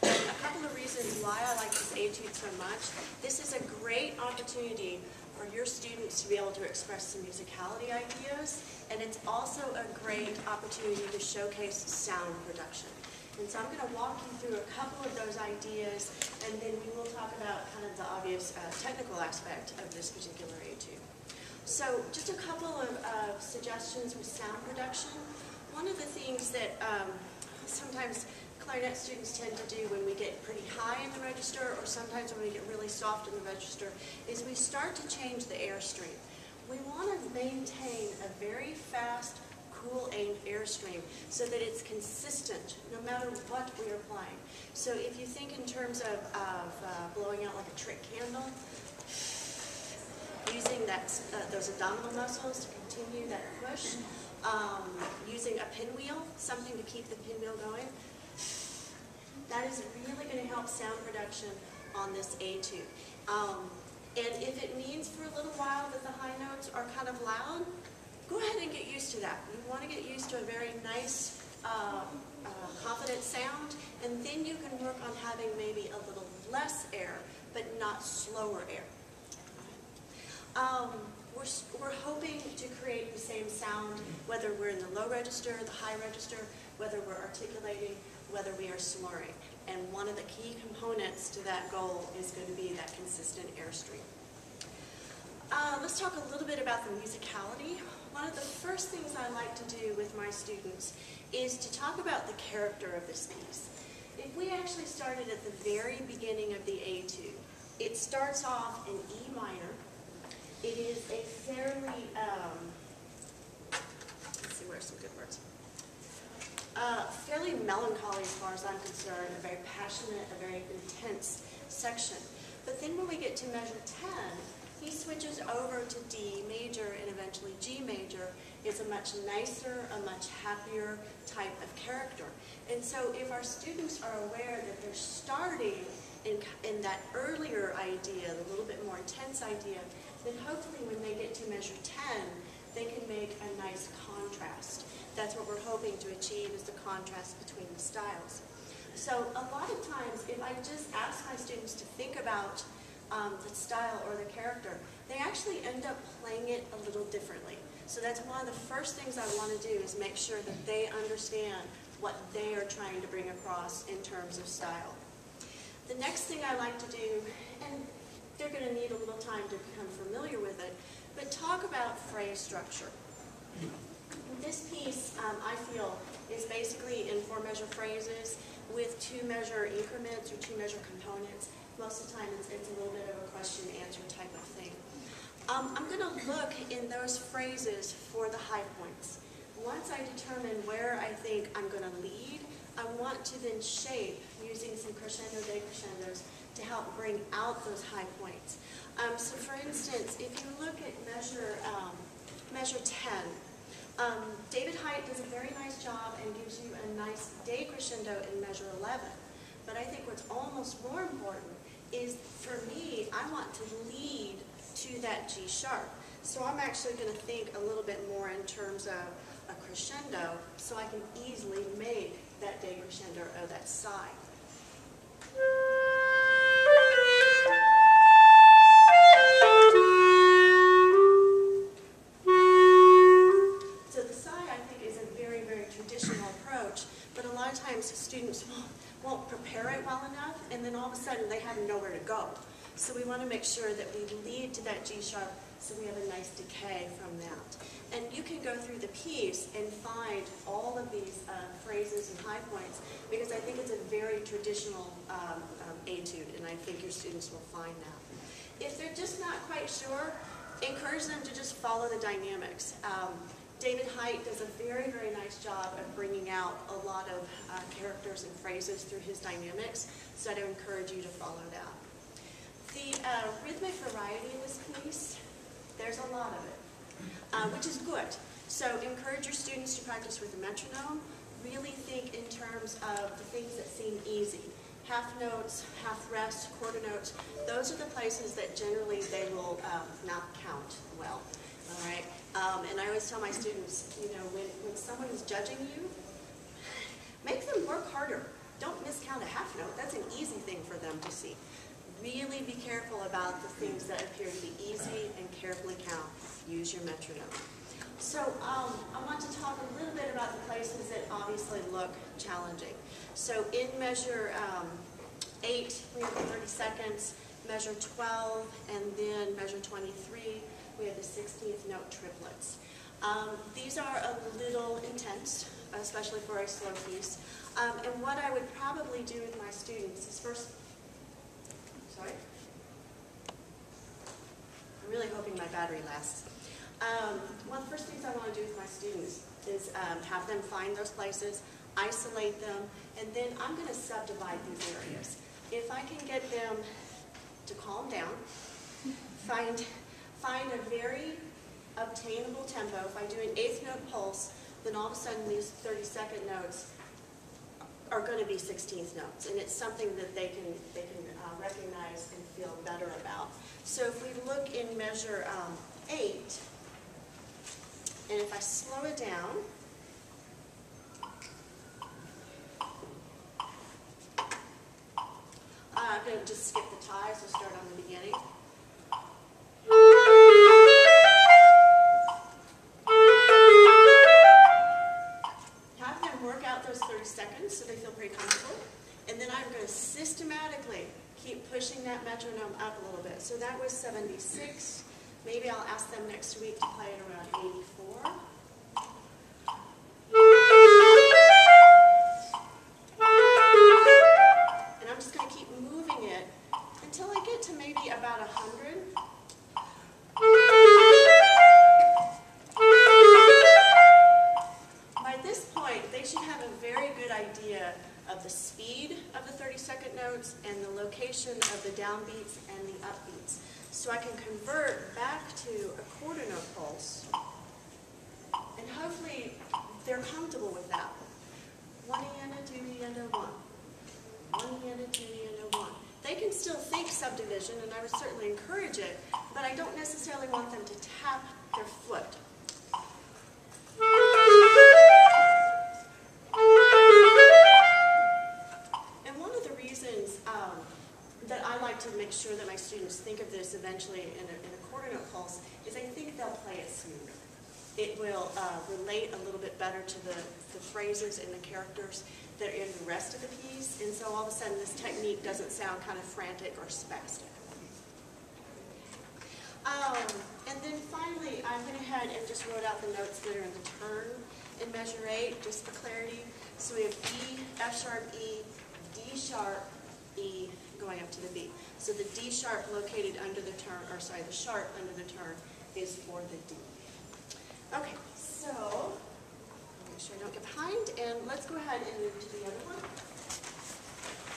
a couple of reasons why I like this etude so much. This is a great opportunity for your students to be able to express some musicality ideas, and it's also a great opportunity to showcase sound production. And so I'm going to walk you through a couple of those ideas, and then we will talk about kind of the obvious technical aspect of this particular etude. So just a couple of suggestions with sound production. One of the things that sometimes clarinet students tend to do when we get pretty high in the register, or sometimes when we get really soft in the register, is we start to change the airstream. We want to maintain a very fast, cool airstream so that it's consistent no matter what we are playing. So if you think in terms of blowing out like a trick candle, using those abdominal muscles to continue that push, using a pinwheel, something to keep the pinwheel going, that is really going to help sound production on this etude. And if it means for a little while that the high notes are kind of loud, go ahead and get used to that. You want to get used to a very nice, confident sound, and then you can work on having maybe a little less air, but not slower air. We're hoping to create the same sound, whether we're in the low register, the high register, whether we're articulating, whether we are slurring. And one of the key components to that goal is going to be that consistent airstream. Let's talk a little bit about the musicality. One of the first things I like to do with my students is to talk about the character of this piece. If we actually started at the very beginning of the etude, it starts off in E minor. It is a fairly, let's see, where's some good words? Fairly melancholy as far as I'm concerned, a very passionate, a very intense section. But then when we get to measure 10, he switches over to D major and eventually G major. It's a much nicer, a much happier type of character. And so if our students are aware that they're starting in that earlier idea, the little bit more intense idea, then hopefully when they get to measure 10, they can make a nice contrast. That's what we're hoping to achieve, is the contrast between the styles. So a lot of times, if I just ask my students to think about the style or the character, they actually end up playing it a little differently. So that's one of the first things I want to do, is make sure that they understand what they are trying to bring across in terms of style. The next thing I like to do, and they're going to need a little time to become familiar with it, but talk about phrase structure. This piece, I feel, is basically in 4-measure phrases with 2-measure increments or 2-measure components. Most of the time it's a little bit of a question-answer type of thing. I'm going to look in those phrases for the high points. Once I determine where I think I'm going to lead, I want to then shape using some crescendo decrescendos to help bring out those high points. So for instance, if you look at measure 10, David Height does a very nice job and gives you a nice decrescendo in measure 11. But I think what's almost more important is, for me, I want to lead to that G sharp. So I'm actually going to think a little bit more in terms of a crescendo, so I can easily make that decrescendo or that sigh. So the sigh, I think, is a very, very traditional approach, but a lot of times students won't prepare it well enough, and then all of a sudden they have nowhere to go. So we want to make sure that we lead to that G sharp, so we have a nice decay from that. And you can go through the piece and find all of these phrases and high points, because I think it's a very traditional etude, and I think your students will find that. If they're just not quite sure, encourage them to just follow the dynamics. David Height does a very, very nice job of bringing out a lot of characters and phrases through his dynamics, so I'd encourage you to follow that. The rhythmic variety in this piece, there's a lot of it, which is good. So encourage your students to practice with the metronome. Really think in terms of the things that seem easy. Half notes, half rests, quarter notes, those are the places that generally they will not count well. All right? And I always tell my students, you know, when someone is judging you, make them work harder. don't miscount a half note. That's an easy thing for them to see. Really be careful about the things that appear to be easy and carefully count. Use your metronome. So I want to talk a little bit about the places that obviously look challenging. So in measure 8, we have the 30 seconds, measure 12, and then measure 23, we have the 16th note triplets. These are a little intense, especially for a slow piece. And what I would probably do with my students is first, I'm really hoping my battery lasts. One of the first things I want to do with my students is have them find those places, isolate them, and then I'm going to subdivide these areas. If I can get them to calm down, find a very obtainable tempo. If I do an 8th note pulse, then all of a sudden these 30-second notes are going to be 16th notes, and it's something that they can recognize and feel better about. So if we look in measure 8, and if I slow it down, I'm going to just skip the ties, so start on the beginning. Have them work out those 30 seconds so they feel pretty comfortable. And then I'm going to systematically keep pushing that metronome up a little bit. So that was 76. Maybe I'll ask them next week to play it around 84. And I'm just going to keep moving it until I get to maybe about 100. By this point, they should have a very good idea of the speed of the 30-second notes and the location of the downbeats and the upbeats. So I can convert back to a quarter note pulse, and hopefully they're comfortable with that. 1 and a 2 and a 1. 1 and a 2 and a 1. They can still think subdivision, and I would certainly encourage it, but I don't necessarily want them to tap their foot. And one of the reasons that I like to make sure that my students think of this eventually in a quarter note pulse is I think they'll play it smoother. It will relate a little bit better to the phrases and the characters that are in the rest of the piece, and so all of a sudden this technique doesn't sound kind of frantic or spastic. And then finally, I went ahead and just wrote out the notes that are in the turn in measure 8, just for clarity. So we have E, F sharp, E, D sharp, E, going up to the B. So the D sharp located under the turn, or sorry, the sharp under the turn is for the D.